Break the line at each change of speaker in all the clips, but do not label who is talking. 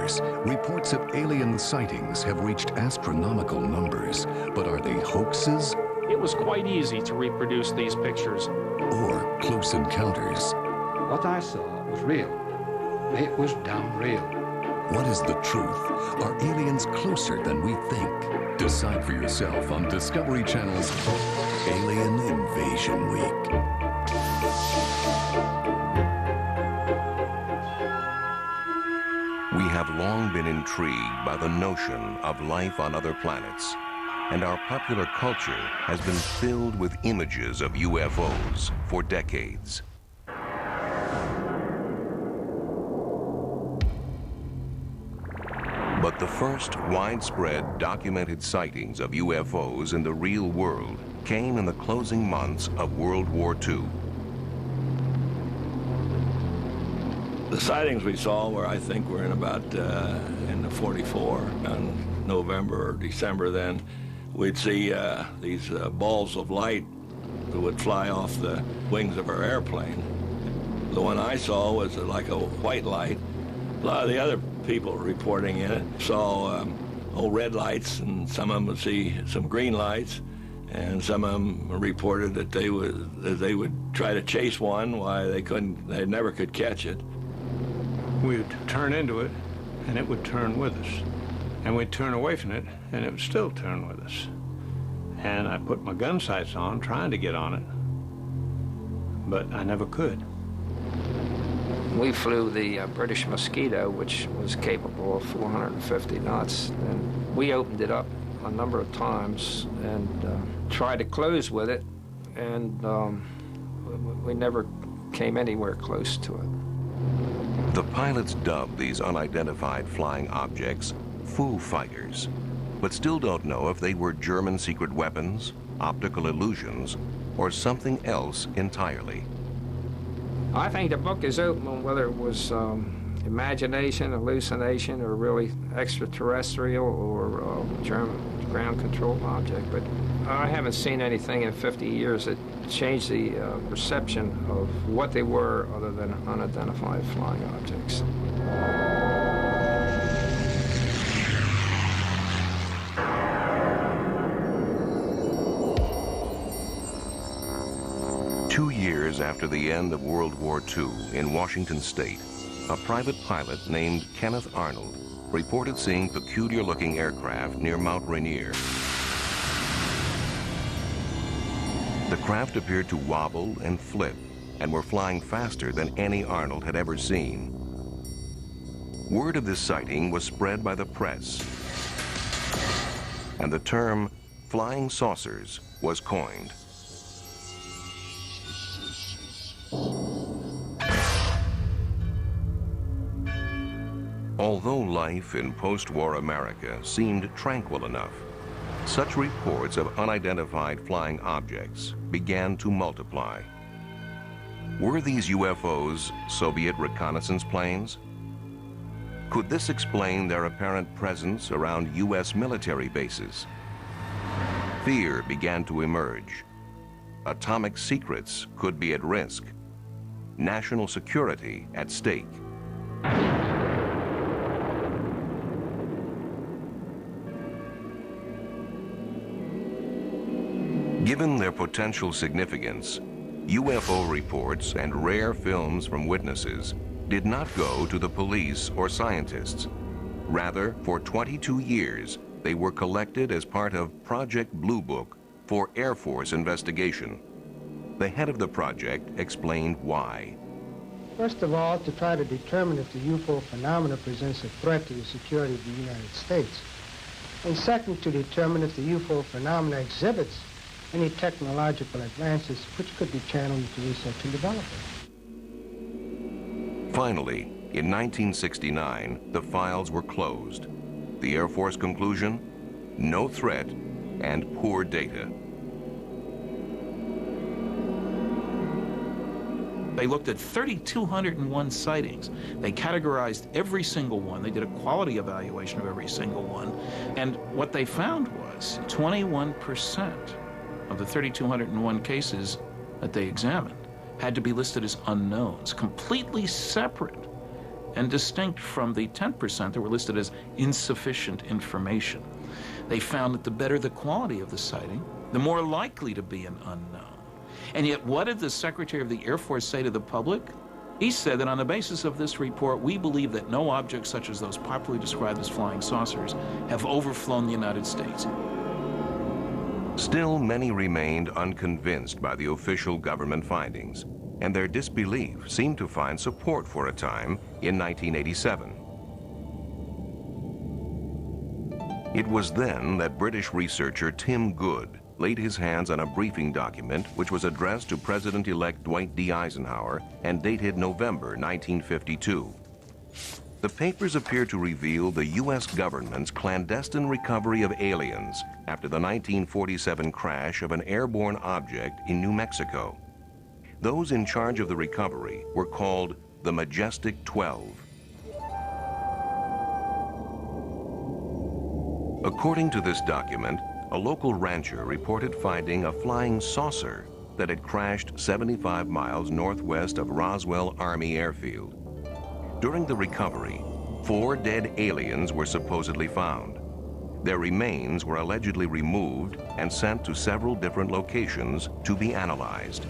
years, reports of alien sightings have reached astronomical numbers. But are they hoaxes?
It was quite easy to reproduce these pictures.
Or close encounters?
What I saw was real. It was damn real.
What is the truth? Are aliens closer than we think? Decide for yourself on Discovery Channel's Alien Invasion Week.
We have long been intrigued by the notion of life on other planets, and our popular culture has been filled with images of UFOs for decades. But the first widespread documented sightings of UFOs in the real world came in the closing months of World War II.
The sightings we saw were, I think, were in about in the 44, in November or December then. We'd see these balls of light that would fly off the wings of our airplane. The one I saw was like a white light. A lot of the other people reporting in it saw red lights, and some of them would see some green lights, and some of them reported that they would try to chase one while they never could catch it.
We would turn into it, and it would turn with us. And we'd turn away from it, and it would still turn with us. And I put my gun sights on, trying to get on it, but I never could.
We flew the British Mosquito, which was capable of 450 knots, and we opened it up a number of times and tried to close with it, and we never came anywhere close to it.
The pilots dubbed these unidentified flying objects Foo Fighters, but still don't know if they were German secret weapons, optical illusions, or something else entirely.
I think the book is open on whether it was imagination, hallucination, or really extraterrestrial or German ground-controlled object, but I haven't seen anything in 50 years that changed the perception of what they were other than unidentified flying objects.
Two years after the end of World War II in Washington State, a private pilot named Kenneth Arnold reported seeing peculiar-looking aircraft near Mount Rainier. The craft appeared to wobble and flip and were flying faster than any Arnold had ever seen. Word of this sighting was spread by the press, and the term flying saucers was coined. Although life in post-war America seemed tranquil enough, such reports of unidentified flying objects began to multiply. Were these UFOs Soviet reconnaissance planes? Could this explain their apparent presence around U.S. military bases? Fear began to emerge. Atomic secrets could be at risk. National security at stake. Given their potential significance, UFO reports and rare films from witnesses did not go to the police or scientists. Rather, for 22 years, they were collected as part of Project Blue Book for Air Force investigation. The head of the project explained why.
First of all, to try to determine if the UFO phenomena presents a threat to the security of the United States. And second, to determine if the UFO phenomena exhibits any technological advances which could be channeled into research and development.
Finally, in 1969, the files were closed. The Air Force conclusion? No threat and poor data.
They looked at 3,201 sightings. They categorized every single one. They did a quality evaluation of every single one. And what they found was 21% of the 3,201 cases that they examined had to be listed as unknowns, completely separate and distinct from the 10% that were listed as insufficient information. They found that the better the quality of the sighting, the more likely to be an unknown. And yet, what did the Secretary of the Air Force say to the public? He said that on the basis of this report, we believe that no objects such as those popularly described as flying saucers have overflown the United States.
Still, many remained unconvinced by the official government findings, and their disbelief seemed to find support for a time in 1987. It was then that British researcher Tim Good laid his hands on a briefing document which was addressed to President-elect Dwight D. Eisenhower and dated November 1952. The papers appear to reveal the U.S. government's clandestine recovery of aliens after the 1947 crash of an airborne object in New Mexico. Those in charge of the recovery were called the Majestic 12. According to this document, a local rancher reported finding a flying saucer that had crashed 75 miles northwest of Roswell Army Airfield. During the recovery, 4 dead aliens were supposedly found. Their remains were allegedly removed and sent to several different locations to be analyzed.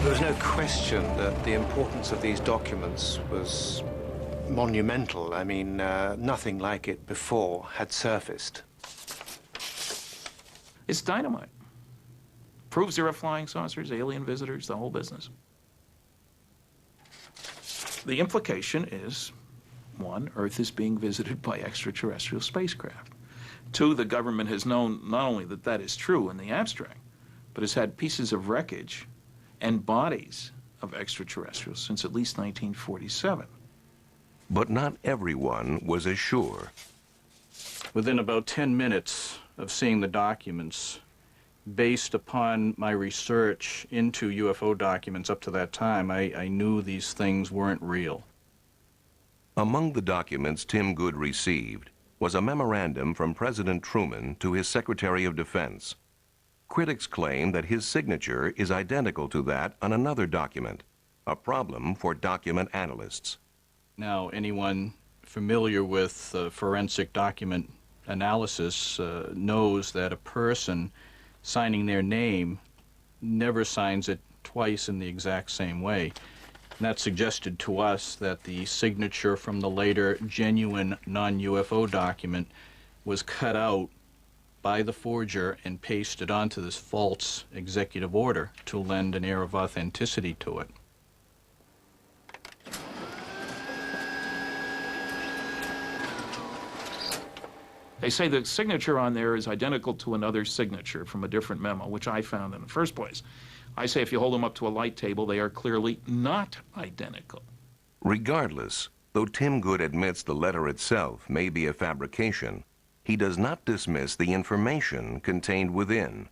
There's no question that the importance of these documents was monumental. I mean, nothing like it before had surfaced.
It's dynamite. Proves there are flying saucers, alien visitors, the whole business. The implication is, 1, Earth is being visited by extraterrestrial spacecraft. 2, the government has known not only that that is true in the abstract, but has had pieces of wreckage and bodies of extraterrestrials since at least 1947.
But not everyone was as sure.
Within about 10 minutes of seeing the documents, based upon my research into UFO documents up to that time, I knew these things weren't real.
Among the documents Tim Good received was a memorandum from President Truman to his Secretary of Defense. Critics claim that his signature is identical to that on another document, a problem for document analysts.
Now, anyone familiar with forensic document analysis knows that a person signing their name never signs it twice in the exact same way. And that suggested to us that the signature from the later genuine non-UFO document was cut out by the forger and pasted onto this false executive order to lend an air of authenticity to it.
They say the signature on there is identical to another signature from a different memo, which I found in the first place. I say if you hold them up to a light table, they are clearly not identical.
Regardless, though Tim Good admits the letter itself may be a fabrication, he does not dismiss the information contained within.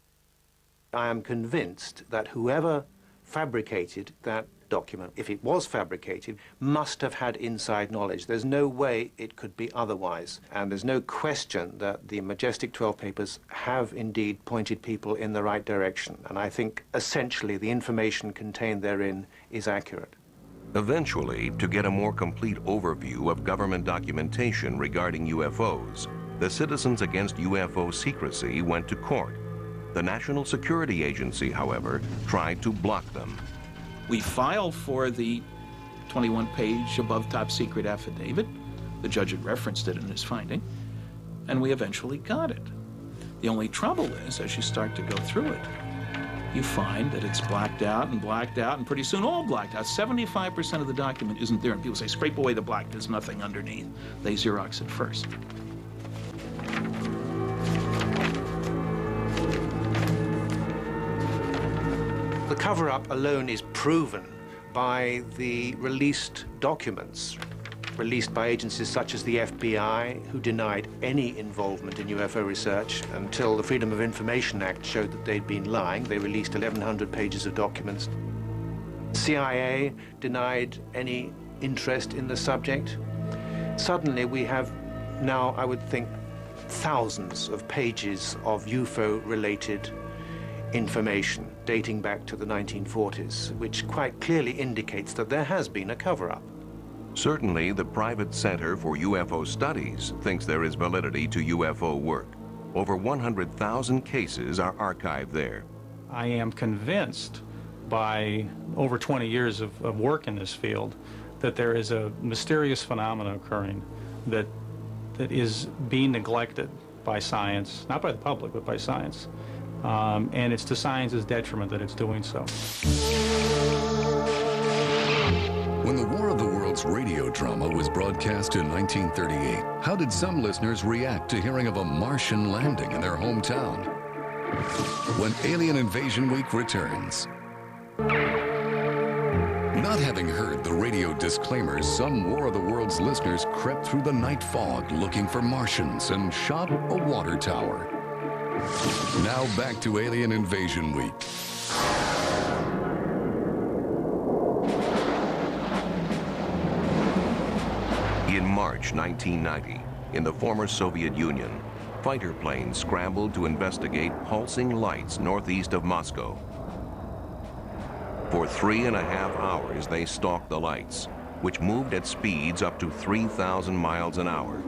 I am convinced that whoever fabricated that document, if it was fabricated, must have had inside knowledge. There's no way it could be otherwise. And there's no question that the Majestic 12 papers have indeed pointed people in the right direction. And I think essentially the information contained therein is accurate.
Eventually, to get a more complete overview of government documentation regarding UFOs, the Citizens Against UFO Secrecy went to court. The National Security Agency, however, tried to block them.
We filed for the 21-page above top secret affidavit. The judge had referenced it in his finding, and we eventually got it. The only trouble is, as you start to go through it, you find that it's blacked out, and pretty soon all blacked out. 75% of the document isn't there, and people say, scrape away the black, there's nothing underneath. They Xerox it first.
The cover-up alone is proven by the released documents, released by agencies such as the FBI, who denied any involvement in UFO research until the Freedom of Information Act showed that they'd been lying. They released 1,100 pages of documents. CIA denied any interest in the subject. Suddenly we have now, I would think, thousands of pages of UFO-related information. dating back to the 1940s, which quite clearly indicates that there has been a cover-up.
Certainly, the private Center for UFO Studies thinks there is validity to UFO work. Over 100,000 cases are archived there.
I am convinced by over 20 years of work in this field that there is a mysterious phenomenon occurring that is being neglected by science, not by the public, but by science. And it's to science's detriment that it's doing so.
When the War of the Worlds radio drama was broadcast in 1938, how did some listeners react to hearing of a Martian landing in their hometown? When Alien Invasion Week returns. Not having heard the radio disclaimers, some War of the Worlds listeners crept through the night fog looking for Martians and shot a water tower. Now back to Alien Invasion Week.
In March 1990, in the former Soviet Union, fighter planes scrambled to investigate pulsing lights northeast of Moscow. For 3.5 hours, they stalked the lights, which moved at speeds up to 3,000 miles an hour.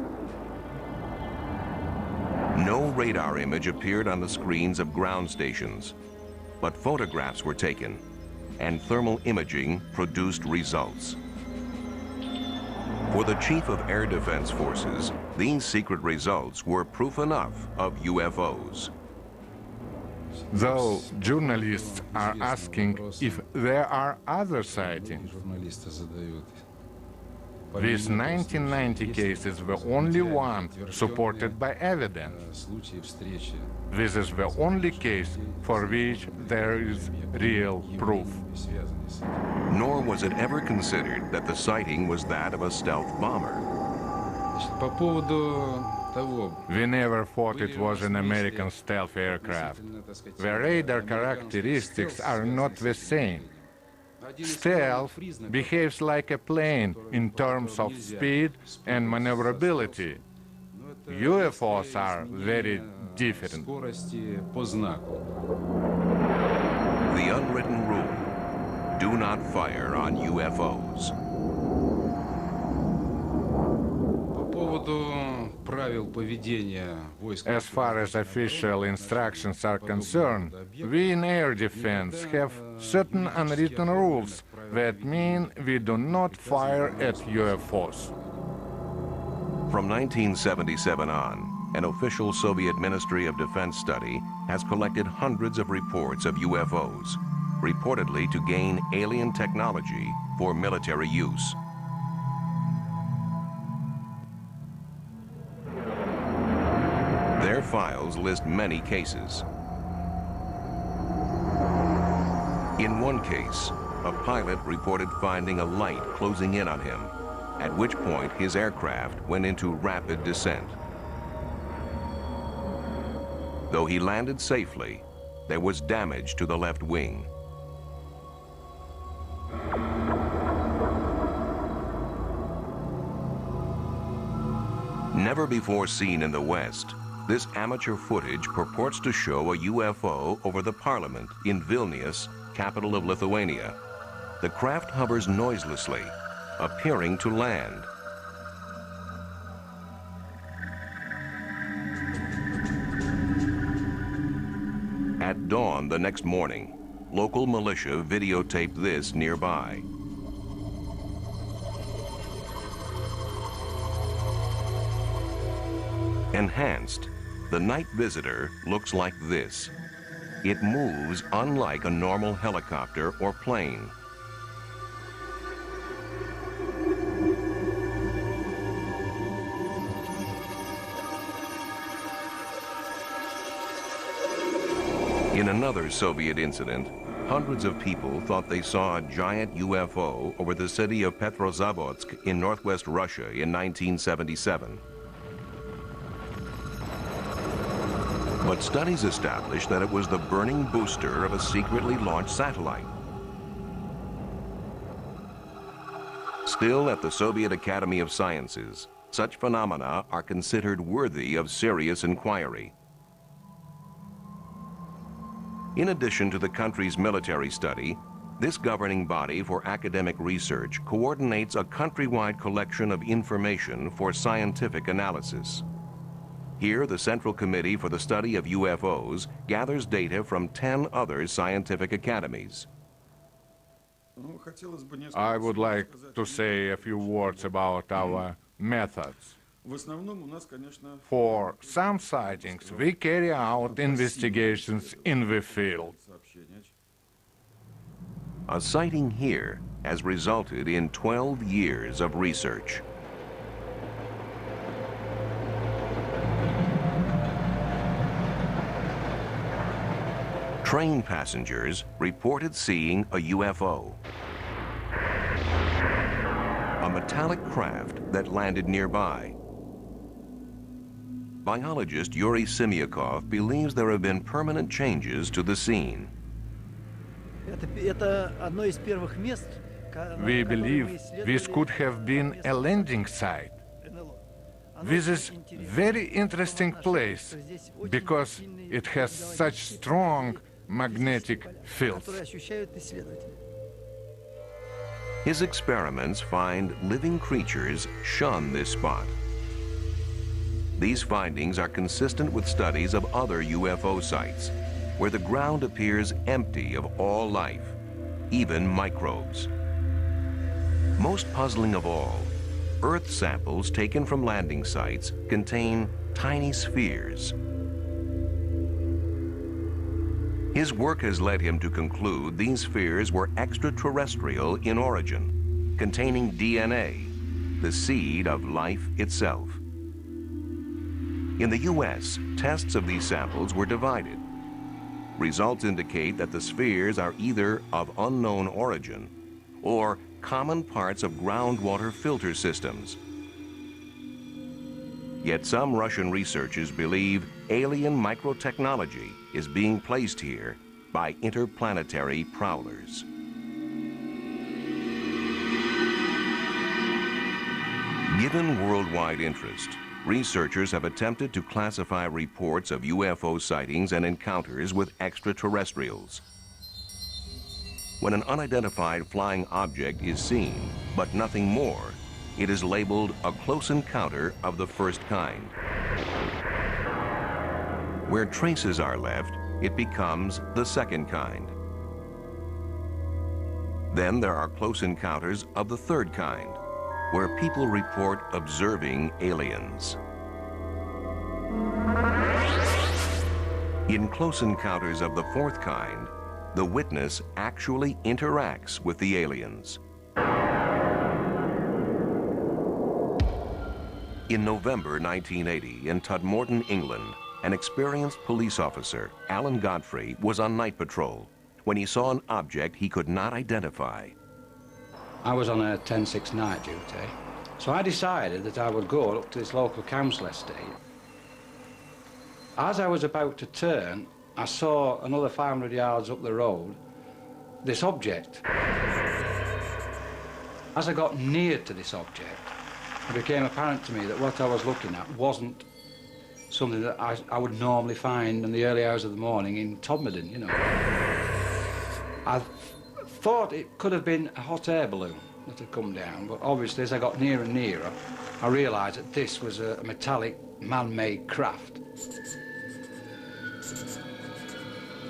No radar image appeared on the screens of ground stations, but photographs were taken, and thermal imaging produced results. For the Chief of Air Defense Forces, these secret results were proof enough of UFOs.
Though journalists are asking if there are other sightings, these 1990 cases were only one supported by evidence. This is the only case for which there is real proof.
Nor was it ever considered that the sighting was that of a stealth bomber.
We never thought it was an American stealth aircraft. The radar characteristics are not the same. Stealth behaves like a plane in terms of speed and maneuverability. UFOs are very different.
The unwritten rule: do not fire on UFOs.
As far as official instructions are concerned, we in air defense have certain unwritten rules that mean we do not fire at UFOs.
From 1977 on, an official Soviet Ministry of Defense study has collected hundreds of reports of UFOs, reportedly to gain alien technology for military use. Their files list many cases. In one case, a pilot reported finding a light closing in on him, at which point his aircraft went into rapid descent. Though he landed safely, there was damage to the left wing. Never before seen in the West, this amateur footage purports to show a UFO over the parliament in Vilnius, capital of Lithuania. The craft hovers noiselessly, appearing to land. At dawn the next morning, local militia videotaped this nearby. Enhanced, the night visitor looks like this. It moves unlike a normal helicopter or plane. In another Soviet incident, hundreds of people thought they saw a giant UFO over the city of Petrozavodsk in northwest Russia in 1977. But studies established that it was the burning booster of a secretly launched satellite. Still, at the Soviet Academy of Sciences, such phenomena are considered worthy of serious inquiry. In addition to the country's military study, this governing body for academic research coordinates a countrywide collection of information for scientific analysis. Here, the Central Committee for the Study of UFOs gathers data from 10 other scientific academies.
I would like to say a few words about our methods. For some sightings, we carry out investigations in the field.
A sighting here has resulted in 12 years of research. Train passengers reported seeing a UFO, a metallic craft that landed nearby. Biologist Yuri Simyakov believes there have been permanent changes to the scene.
We believe this could have been a landing site. This is a very interesting place because it has such strong magnetic fields.
His experiments find living creatures shun this spot. These findings are consistent with studies of other UFO sites, where the ground appears empty of all life, even microbes. Most puzzling of all, Earth samples taken from landing sites contain tiny spheres. His work has led him to conclude these spheres were extraterrestrial in origin, containing DNA, the seed of life itself. In the U.S., tests of these samples were divided. Results indicate that the spheres are either of unknown origin or common parts of groundwater filter systems. Yet some Russian researchers believe alien microtechnology is being placed here by interplanetary prowlers. Given worldwide interest, researchers have attempted to classify reports of UFO sightings and encounters with extraterrestrials. When an unidentified flying object is seen, but nothing more, it is labeled a close encounter of the first kind. Where traces are left, it becomes the second kind. Then there are close encounters of the third kind, where people report observing aliens. In close encounters of the fourth kind, the witness actually interacts with the aliens. In November 1980, in Tudmorton, England, an experienced police officer, Alan Godfrey, was on night patrol when he saw an object he could not identify.
I was on a 10-6 night duty, so I decided that I would go up to this local council estate. As I was about to turn, I saw another 500 yards up the road this object. As I got near to this object, it became apparent to me that what I was looking at wasn't something that I would normally find in the early hours of the morning in Todmorden, you know. I thought it could have been a hot air balloon that had come down, but obviously as I got nearer and nearer, I realised that this was a metallic, man-made craft.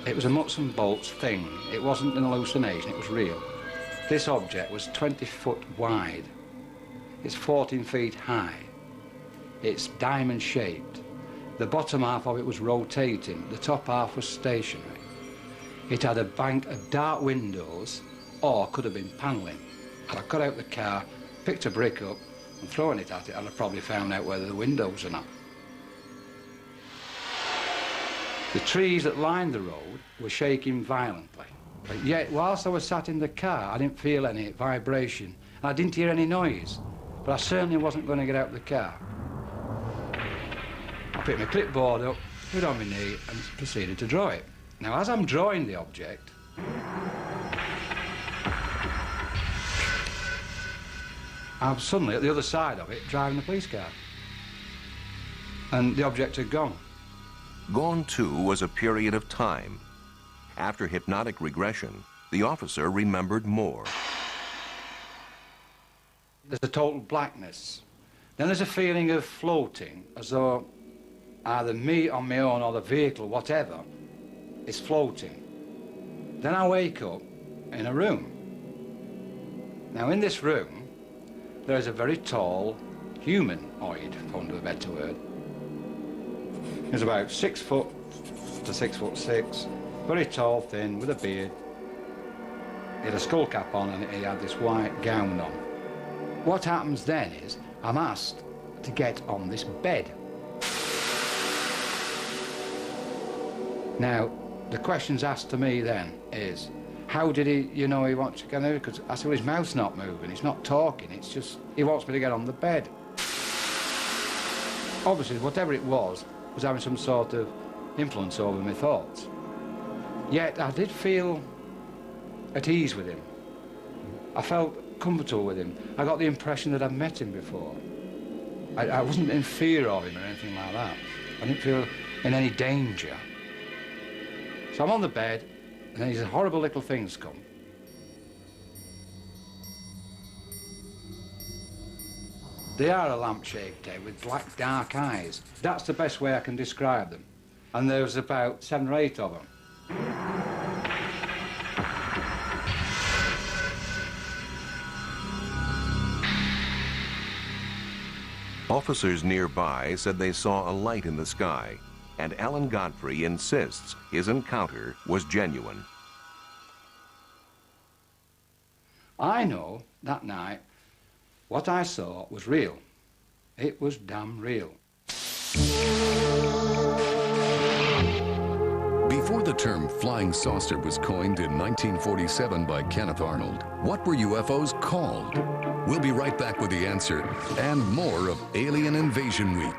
It was a nuts and bolts thing. It wasn't an hallucination, it was real. This object was 20 foot wide. It's 14 feet high. It's diamond-shaped. The bottom half of it was rotating. The top half was stationary. It had a bank of dark windows, or could have been panelling. And I got out the car, picked a brick up, and throwing it at it, I'd have probably found out whether the windows or not. The trees that lined the road were shaking violently. But yet, whilst I was sat in the car, I didn't feel any vibration. And I didn't hear any noise. But I certainly wasn't going to get out of the car. I picked my clipboard up, put it on my knee, and proceeded to draw it. Now, as I'm drawing the object, I'm suddenly at the other side of it, driving the police car. And the object had gone.
Gone too was a period of time. After hypnotic regression, the officer remembered more.
There's a total blackness. Then there's a feeling of floating, as though either me on my own or the vehicle, whatever, is floating. Then I wake up in a room. Now, in this room, there is a very tall humanoid, for want of a better word. He's about 6 foot to 6'6", very tall, thin, with a beard. He had a skull cap on and he had this white gown on. What happens then is I'm asked to get on this bed. Now, the questions asked to me then is, how did he wants to get out? Because I said, well, his mouth's not moving, he's not talking, it's just, he wants me to get on the bed. Obviously, whatever it was having some sort of influence over my thoughts. Yet, I did feel at ease with him. I felt comfortable with him. I got the impression that I'd met him before. I wasn't in fear of him or anything like that. I didn't feel in any danger. So I'm on the bed, and then these horrible little things come. They are a lamp-shaped head with black, dark eyes. That's the best way I can describe them. And there was about 7 or 8 of them.
Officers nearby said they saw a light in the sky, and Alan Godfrey insists his encounter was genuine.
I know that night what I saw was real. It was damn real.
Before the term flying saucer was coined in 1947 by Kenneth Arnold, what were UFOs called? We'll be right back with the answer and more of Alien Invasion Week.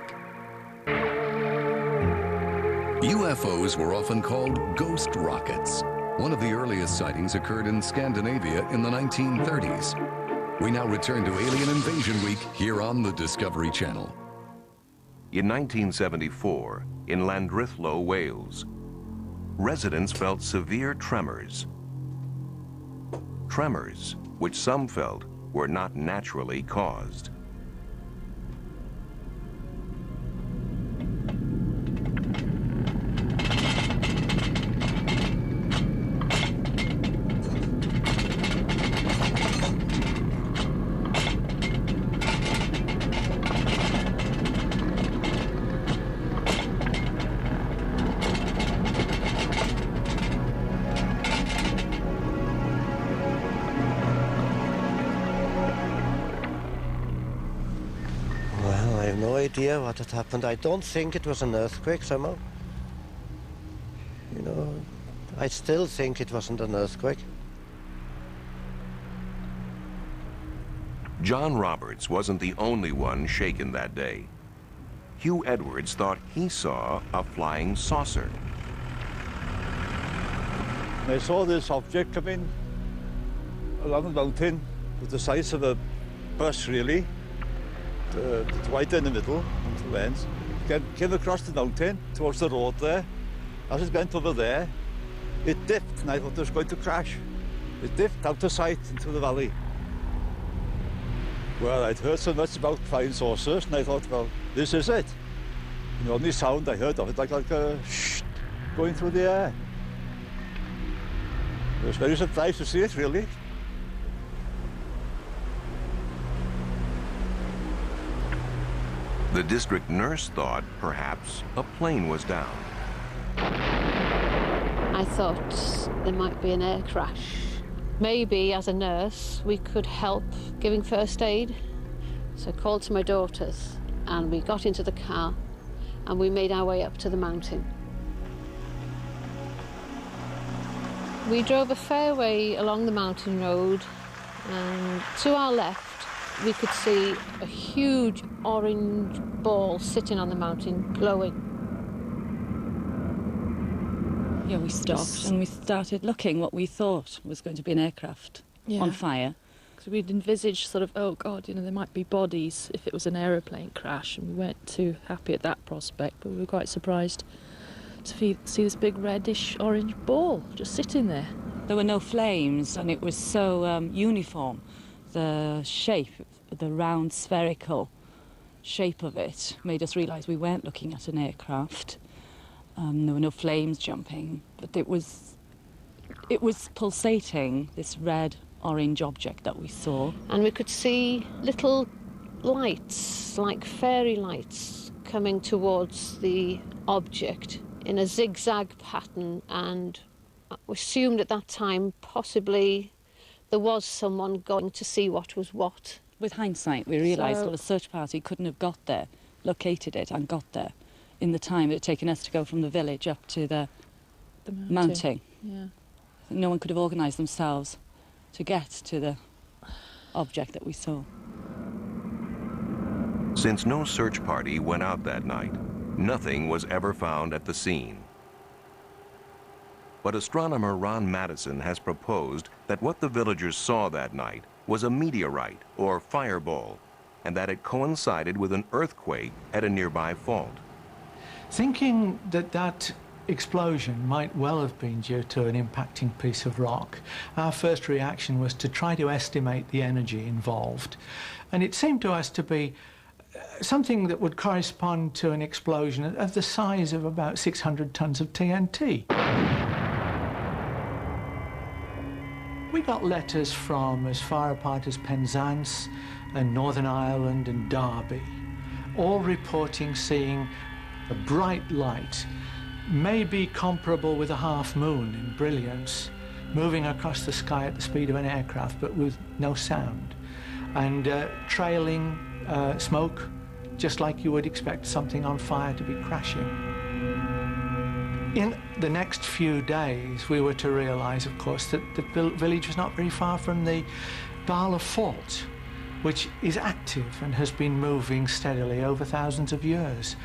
UFOs were often called ghost rockets. One of the earliest sightings occurred in Scandinavia in the 1930s. We now return to Alien Invasion Week here on the Discovery Channel.
In 1974, in Llandrillo, Wales, residents felt severe tremors. Tremors, which some felt were not naturally caused.
Idea what had happened. I don't think it was an earthquake somehow. You know, I still think it wasn't an earthquake.
John Roberts wasn't the only one shaken that day. Hugh Edwards thought he saw a flying saucer.
I saw this object come in along the mountain with the size of a bus, really. It's white in the middle, on two ends. Came across the mountain towards the road there. As it went over there, it dipped, and I thought it was going to crash. It dipped out of sight into the valley. Well, I'd heard so much about flying saucers, and I thought, well, this is it. And the only sound I heard of it, like a shh, going through the air. I was very surprised to see it, really.
The district nurse thought perhaps a plane was down.
I thought there might be an air crash. Maybe as a nurse we could help giving first aid. So I called to my daughters and we got into the car and we made our way up to the mountain. We drove a fair way along the mountain road and to our left we could see a huge orange ball sitting on the mountain, glowing.
Yeah, we stopped and we started looking what we thought was going to be an aircraft on fire.
Because we'd envisaged sort of, oh God, you know, there might be bodies if it was an aeroplane crash, and we weren't too happy at that prospect, but we were quite surprised to see this big reddish orange ball just sitting there.
There were no flames, and it was so uniform. The shape, the round spherical shape of it, made us realise we weren't looking at an aircraft. There were no flames jumping, but it was pulsating, this red-orange object that we saw.
And we could see little lights, like fairy lights, coming towards the object in a zigzag pattern, and we assumed at that time possibly there was someone going to see what was what.
With hindsight, we realised that a search party couldn't have got there, located it and got there in the time it had taken us to go from the village up to the mounting.
Yeah.
No one could have organised themselves to get to the object that we saw.
Since no search party went out that night, nothing was ever found at the scene. But astronomer Ron Madison has proposed that what the villagers saw that night was a meteorite or fireball, and that it coincided with an earthquake at a nearby fault.
Thinking that that explosion might well have been due to an impacting piece of rock, our first reaction was to try to estimate the energy involved. And it seemed to us to be something that would correspond to an explosion of the size of about 600 tons of TNT. We got letters from as far apart as Penzance and Northern Ireland and Derby, all reporting seeing a bright light, maybe comparable with a half moon in brilliance, moving across the sky at the speed of an aircraft, but with no sound, and trailing smoke, just like you would expect something on fire to be crashing. In the next few days, we were to realise, of course, that the village was not very far from the Bala Fault, which is active and has been moving steadily over thousands of years.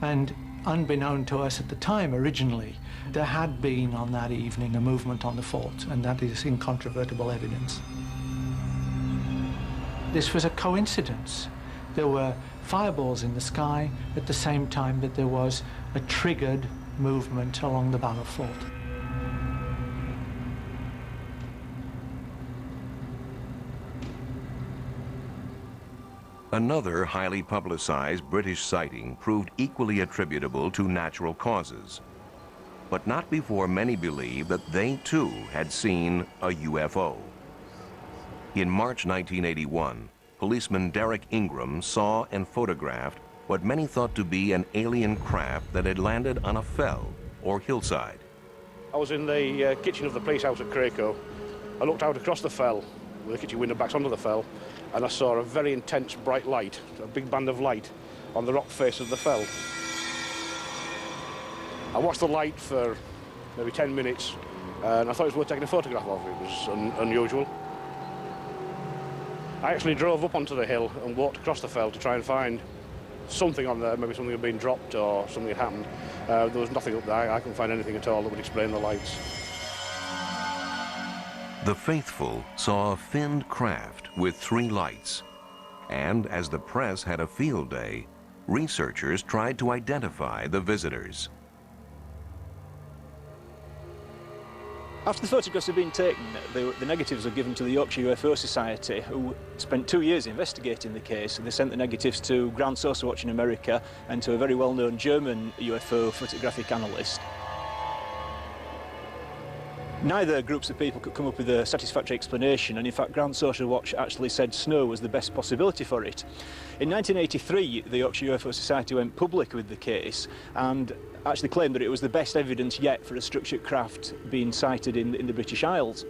And unbeknown to us at the time, originally, there had been on that evening a movement on the fault, and that is incontrovertible evidence. This was a coincidence. There were fireballs in the sky at the same time that there was a triggered movement along the Bala Fault.
Another highly publicized British sighting proved equally attributable to natural causes, but not before many believed that they too had seen a UFO. In March 1981, policeman Derek Ingram saw and photographed what many thought to be an alien craft that had landed on a fell or hillside.
I was in the kitchen of the police house at Cracow. I looked out across the fell, with the kitchen window backs onto the fell, and I saw a very intense bright light, a big band of light, on the rock face of the fell. I watched the light for maybe 10 minutes, and I thought it was worth taking a photograph of. It was unusual. I actually drove up onto the hill and walked across the fell to try and find something on there, maybe something had been dropped or something had happened. There was nothing up there. I couldn't find anything at all that would explain the lights.
The faithful saw a finned craft with 3 lights, and as the press had a field day, researchers tried to identify the visitors.
After the photographs had been taken, the negatives were given to the Yorkshire UFO Society, who spent 2 years investigating the case. They sent the negatives to Ground Saucer Watch in America and to a very well-known German UFO photographic analyst. Neither groups of people could come up with a satisfactory explanation, and in fact Ground Saucer Watch actually said snow was the best possibility for it. In 1983, the Yorkshire UFO Society went public with the case and actually claimed that it was the best evidence yet for a structured craft being sighted in the British Isles.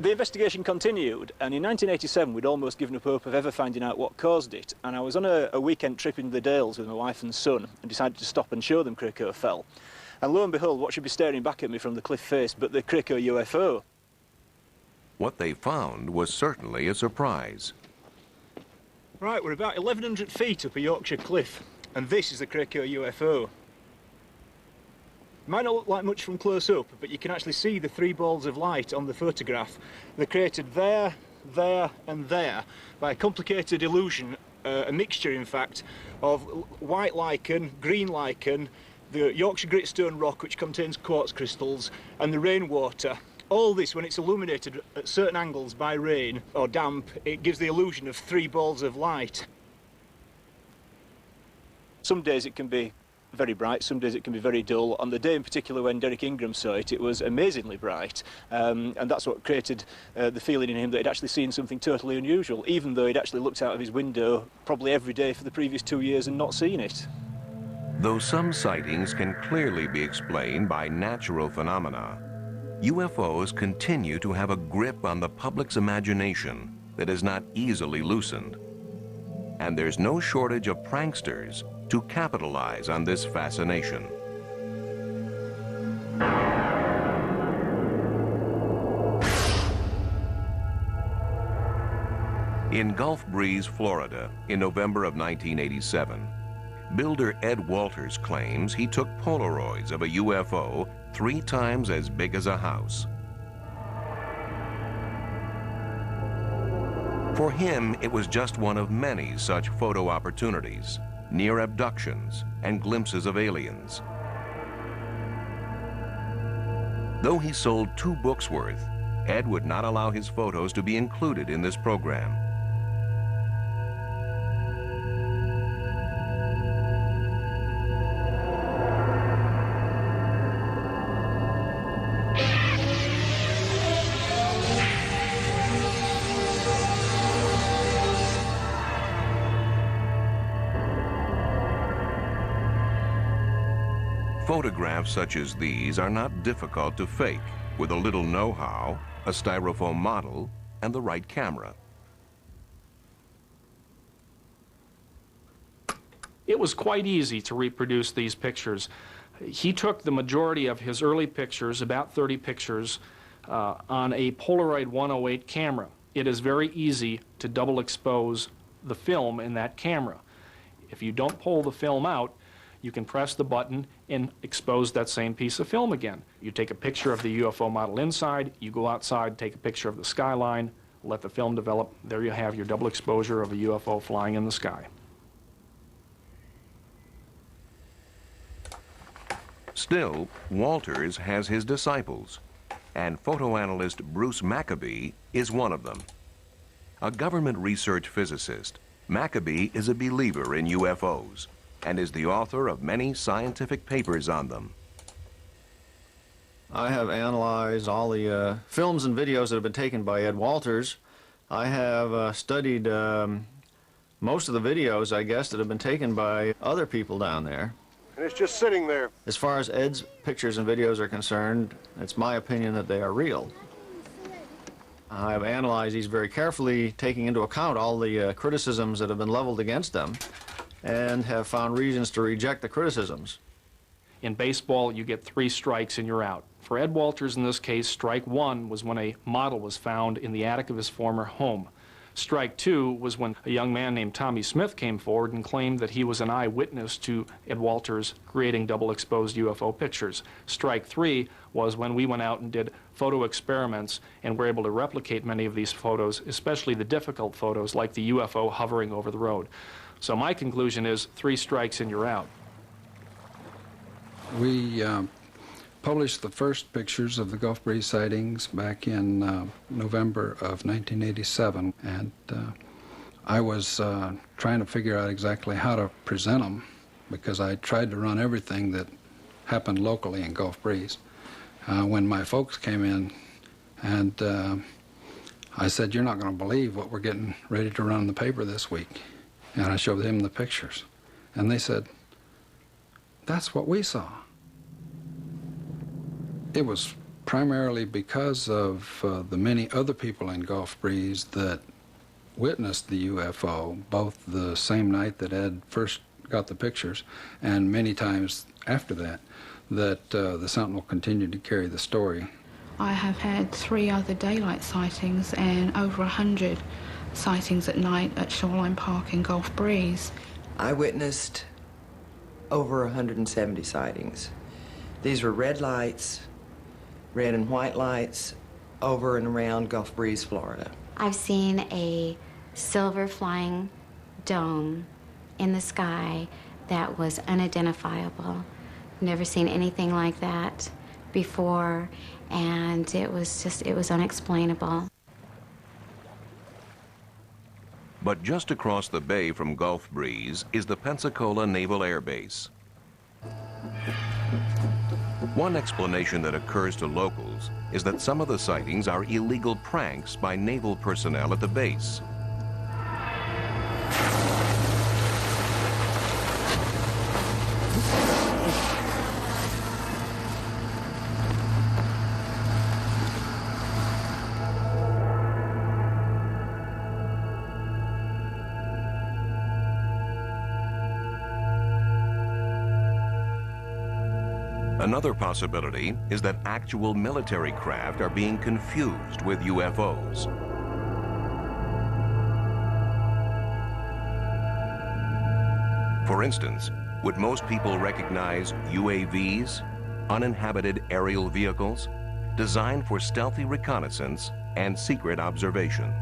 The investigation continued, and in 1987 we'd almost given up hope of ever finding out what caused it, and I was on a weekend trip in the Dales with my wife and son and decided to stop and show them Cracow Fell. And lo and behold, what should be staring back at me from the cliff face but the Cracow UFO.
What they found was certainly a surprise.
Right, we're about 1,100 feet up a Yorkshire cliff, and this is the Cracow UFO. It might not look like much from close up, but you can actually see the 3 balls of light on the photograph. They're created there, there and there by a complicated illusion a mixture, in fact, of white lichen, green lichen, the Yorkshire Gritstone rock, which contains quartz crystals, and the rainwater. All this, when it's illuminated at certain angles by rain or damp, it gives the illusion of 3 balls of light. Some days it can be very bright, some days it can be very dull. On the day in particular when Derek Ingram saw it, it was amazingly bright, and that's what created the feeling in him that he'd actually seen something totally unusual, even though he'd actually looked out of his window probably every day for the previous 2 years and not seen it.
Though some sightings can clearly be explained by natural phenomena, UFOs continue to have a grip on the public's imagination that is not easily loosened. And there's no shortage of pranksters to capitalize on this fascination. In Gulf Breeze, Florida, in November of 1987, builder Ed Walters claims he took Polaroids of a UFO 3 times as big as a house. For him, it was just one of many such photo opportunities, near abductions and glimpses of aliens. Though he sold 2 books worth, Ed would not allow his photos to be included in this program. Photographs such as these are not difficult to fake with a little know-how, a styrofoam model, and the right camera.
It was quite easy to reproduce these pictures. He took the majority of his early pictures, about 30 pictures, on a Polaroid 108 camera. It is very easy to double expose the film in that camera. If you don't pull the film out, you can press the button and expose that same piece of film again. You take a picture of the UFO model inside, you go outside, take a picture of the skyline, let the film develop. There you have your double exposure of a UFO flying in the sky.
Still, Walters has his disciples, and photoanalyst Bruce Maccabee is one of them. A government research physicist, Maccabee is a believer in UFOs and is the author of many scientific papers on them.
I have analyzed all the films and videos that have been taken by Ed Walters. I have studied most of the videos, I guess, that have been taken by other people down there.
And it's just sitting there.
As far as Ed's pictures and videos are concerned, it's my opinion that they are real. I have analyzed these very carefully, taking into account all the criticisms that have been leveled against them, and have found reasons to reject the criticisms.
In baseball, you get 3 strikes and you're out. For Ed Walters, in this case, strike 1 was when a model was found in the attic of his former home. Strike 2 was when a young man named Tommy Smith came forward and claimed that he was an eyewitness to Ed Walters creating double-exposed UFO pictures. Strike 3 was when we went out and did photo experiments and were able to replicate many of these photos, especially the difficult photos like the UFO hovering over the road. So my conclusion is 3 strikes and you're out.
We published the first pictures of the Gulf Breeze sightings back in November of 1987, and I was trying to figure out exactly how to present them, because I tried to run everything that happened locally in Gulf Breeze. When my folks came in, and I said, "You're not going to believe what we're getting ready to run in the paper this week." And I showed them the pictures, and they said, "That's what we saw." It was primarily because of the many other people in Gulf Breeze that witnessed the UFO, both the same night that Ed first got the pictures and many times after that, that the Sentinel continued to carry the story.
I have had 3 other daylight sightings and over 100 sightings at night at Shoreline Park in Gulf Breeze.
I witnessed over 170 sightings. These were red lights, red and white lights, over and around Gulf Breeze, Florida.
I've seen a silver flying
dome in the sky that was unidentifiable. Never seen anything like that before, and it was unexplainable.
But just across the bay from Gulf Breeze is the Pensacola Naval Air Base. One explanation that occurs to locals is that some of the sightings are illegal pranks by naval personnel at the base. Another possibility is that actual military craft are being confused with UFOs. For instance, would most people recognize UAVs, uninhabited aerial vehicles, designed for stealthy reconnaissance and secret observation?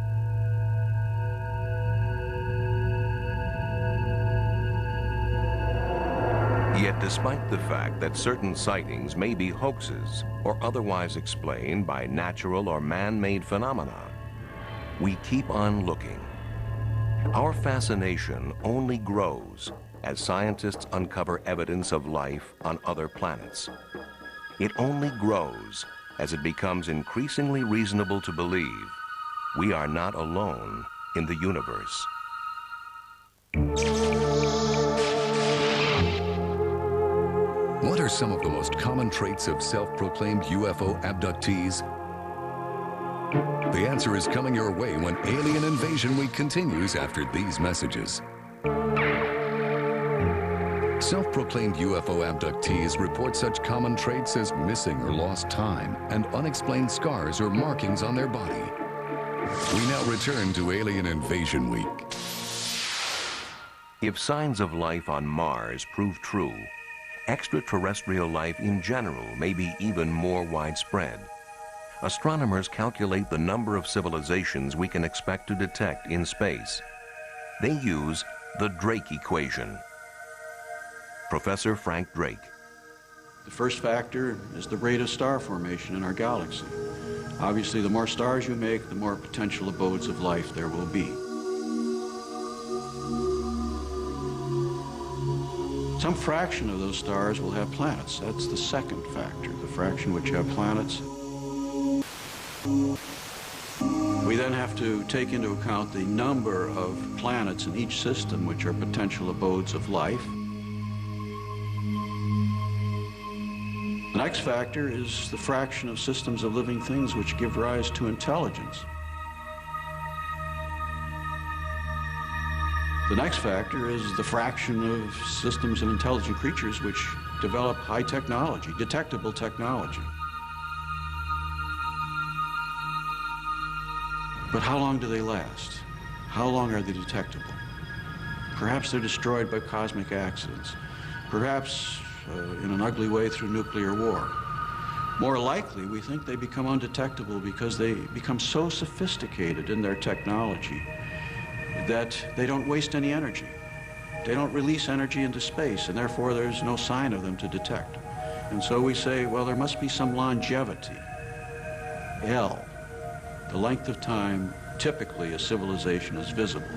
Yet despite the fact that certain sightings may be hoaxes or otherwise explained by natural or man-made phenomena, we keep on looking. Our fascination only grows as scientists uncover evidence of life on other planets. It only grows as it becomes increasingly reasonable to believe we are not alone in the universe.
What are some of the most common traits of self-proclaimed UFO abductees? The answer is coming your way when Alien Invasion Week continues after these messages. Self-proclaimed UFO abductees report such common traits as missing or lost time and unexplained scars or markings on their body. We now return to Alien Invasion Week.
If signs of life on Mars prove true, extraterrestrial life in general may be even more widespread. Astronomers calculate the number of civilizations we can expect to detect in space. They use the Drake equation. Professor Frank Drake.
The first factor is the rate of star formation in our galaxy. Obviously, the more stars you make, the more potential abodes of life there will be. Some fraction of those stars will have planets. That's the second factor, the fraction which have planets. We then have to take into account the number of planets in each system which are potential abodes of life. The next factor is the fraction of systems of living things which give rise to intelligence. The next factor is the fraction of systems and intelligent creatures which develop high technology, detectable technology. But how long do they last? How long are they detectable? Perhaps they're destroyed by cosmic accidents. Perhaps in an ugly way through nuclear war. More likely, we think they become undetectable because they become so sophisticated in their technology that they don't waste any energy. They don't release energy into space, and therefore there's no sign of them to detect. And so we say, well, there must be some longevity. L, the length of time typically a civilization is visible.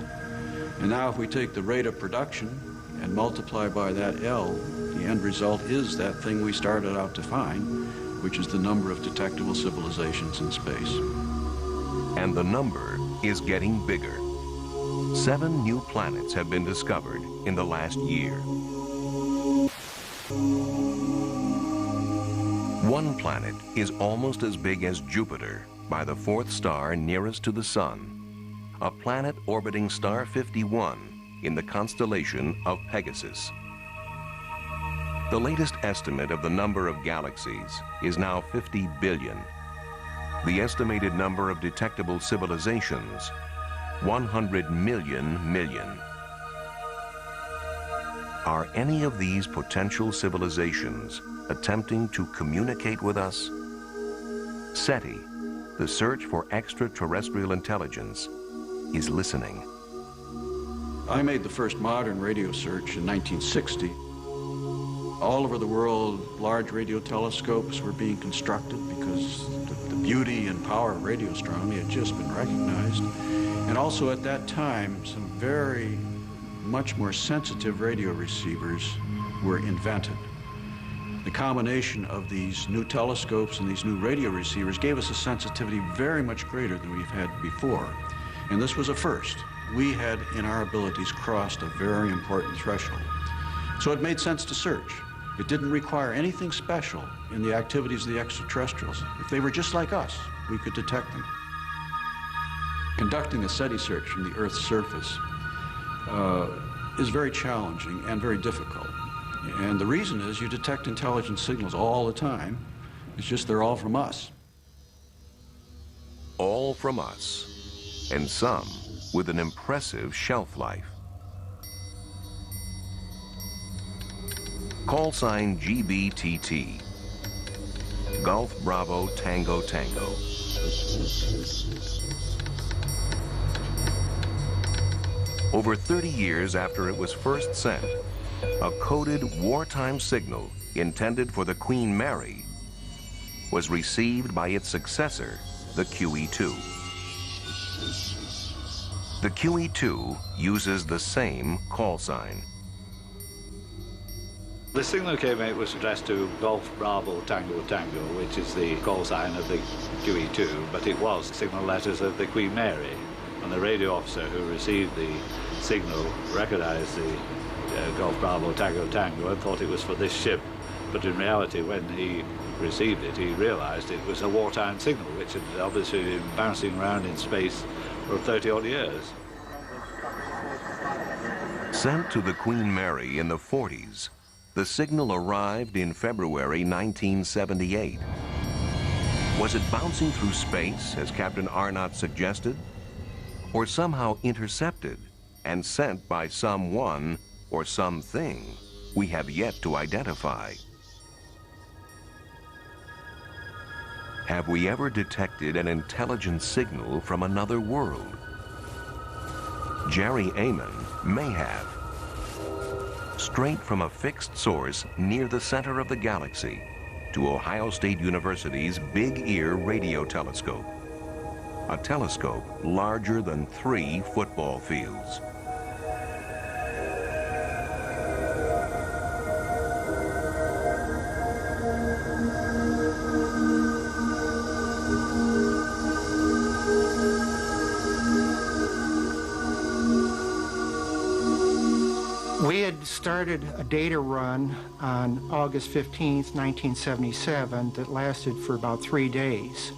And now if we take the rate of production and multiply by that L, the end result is that thing we started out to find, which is the number of detectable civilizations in space.
And the number is getting bigger. 7 new planets have been discovered in the last year. One planet is almost as big as Jupiter by the 4th star nearest to the Sun, a planet orbiting star 51 in the constellation of Pegasus. The latest estimate of the number of galaxies is now 50 billion. The estimated number of detectable civilizations, 100 million. Are any of these potential civilizations attempting to communicate with us? SETI, the search for extraterrestrial intelligence, is listening.
I made the first modern radio search in 1960. All over the world, large radio telescopes were being constructed because the beauty and power of radio astronomy had just been recognized. And also at that time, some very much more sensitive radio receivers were invented. The combination of these new telescopes and these new radio receivers gave us a sensitivity very much greater than we've had before. And this was a first. We had, in our abilities, crossed a very important threshold. So it made sense to search. It didn't require anything special in the activities of the extraterrestrials. If they were just like us, we could detect them. Conducting a SETI search from the Earth's surface is very challenging and very difficult. And the reason is you detect intelligent signals all the time. It's just they're all from us.
All from us, and some with an impressive shelf life. Call sign GBTT, Golf Bravo Tango Tango. Over 30 years after it was first sent, a coded wartime signal intended for the Queen Mary was received by its successor, the QE-2. The QE-2 uses the same call sign.
The signal that came out was addressed to Golf Bravo Tango Tango, which is the call sign of the QE-2, but it was signal letters of the Queen Mary. And the radio officer who received the signal recognized the Golf Bravo Tango Tango and thought it was for this ship. But in reality, when he received it, he realized it was a wartime signal, which had obviously been bouncing around in space for 30-odd years.
Sent to the Queen Mary in the 40s, the signal arrived in February 1978. Was it bouncing through space, as Captain Arnott suggested? Or somehow intercepted and sent by someone or something we have yet to identify? Have we ever detected an intelligent signal from another world? Jerry Amon may have. Straight from a fixed source near the center of the galaxy to Ohio State University's Big Ear Radio Telescope. A telescope larger than 3 football fields.
We had started a data run on August 15th, 1977 that lasted for about 3 days.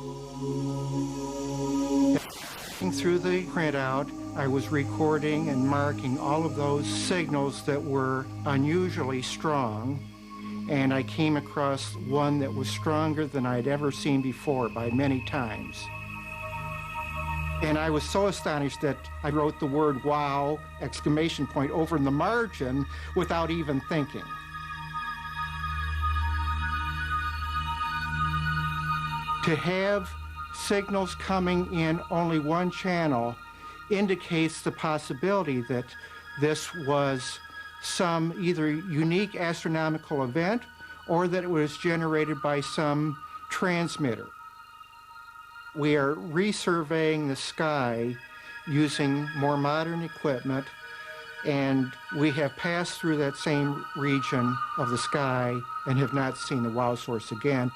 Through the printout, I was recording and marking all of those signals that were unusually strong, and I came across one that was stronger than I'd ever seen before by many times. And I was so astonished that I wrote the word "wow!" exclamation point over in the margin without even thinking. To have signals coming in only one channel indicates the possibility that this was some either unique astronomical event or that it was generated by some transmitter. We are resurveying the sky using more modern equipment, and we have passed through that same region of the sky and have not seen the WOW source again.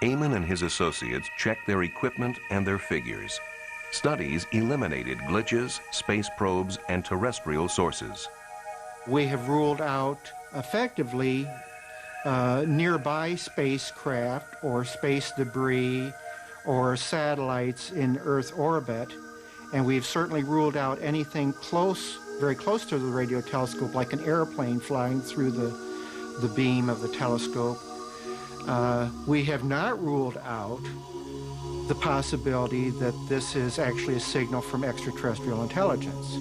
Amon and his associates checked their equipment and their figures. Studies eliminated glitches, space probes, and terrestrial sources.
We have ruled out effectively nearby spacecraft or space debris or satellites in Earth orbit, and we've certainly ruled out anything close, very close to the radio telescope, like an airplane flying through the beam of the telescope. We have not ruled out the possibility that this is actually a signal from extraterrestrial intelligence.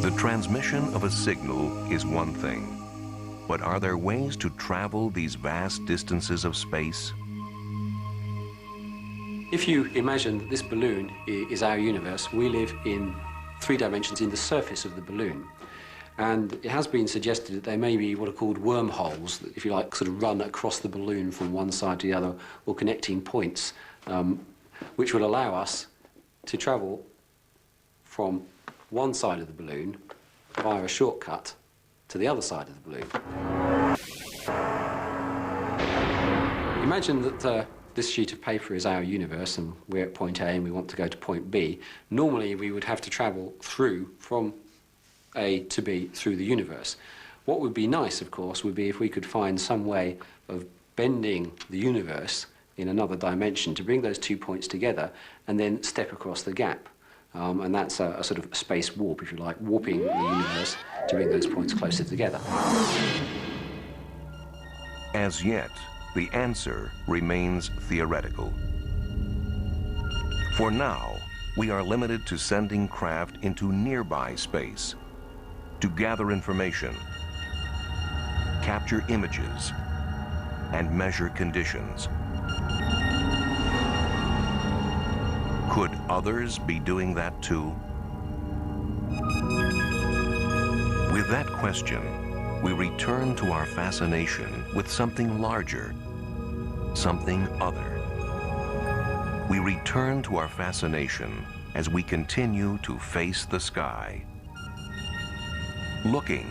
The transmission of a signal is one thing, but are there ways to travel these vast distances of space?
If you imagine that this balloon is our universe, we live in 3 dimensions in the surface of the balloon. And it has been suggested that there may be what are called wormholes, that, if you like, sort of run across the balloon from one side to the other, or connecting points, which will allow us to travel from one side of the balloon via a shortcut to the other side of the balloon. Imagine that this sheet of paper is our universe and we're at point A and we want to go to point B. Normally we would have to travel through from A to B through the universe. What would be nice, of course, would be if we could find some way of bending the universe in another dimension to bring those 2 points together and then step across the gap. And that's a sort of space warp, if you like, warping the universe to bring those points closer together.
As yet, the answer remains theoretical. For now, we are limited to sending craft into nearby space to gather information, capture images, and measure conditions. Could others be doing that too? With that question, we return to our fascination with something larger, something other. We return to our fascination as we continue to face the sky, looking,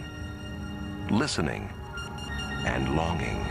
listening, and longing.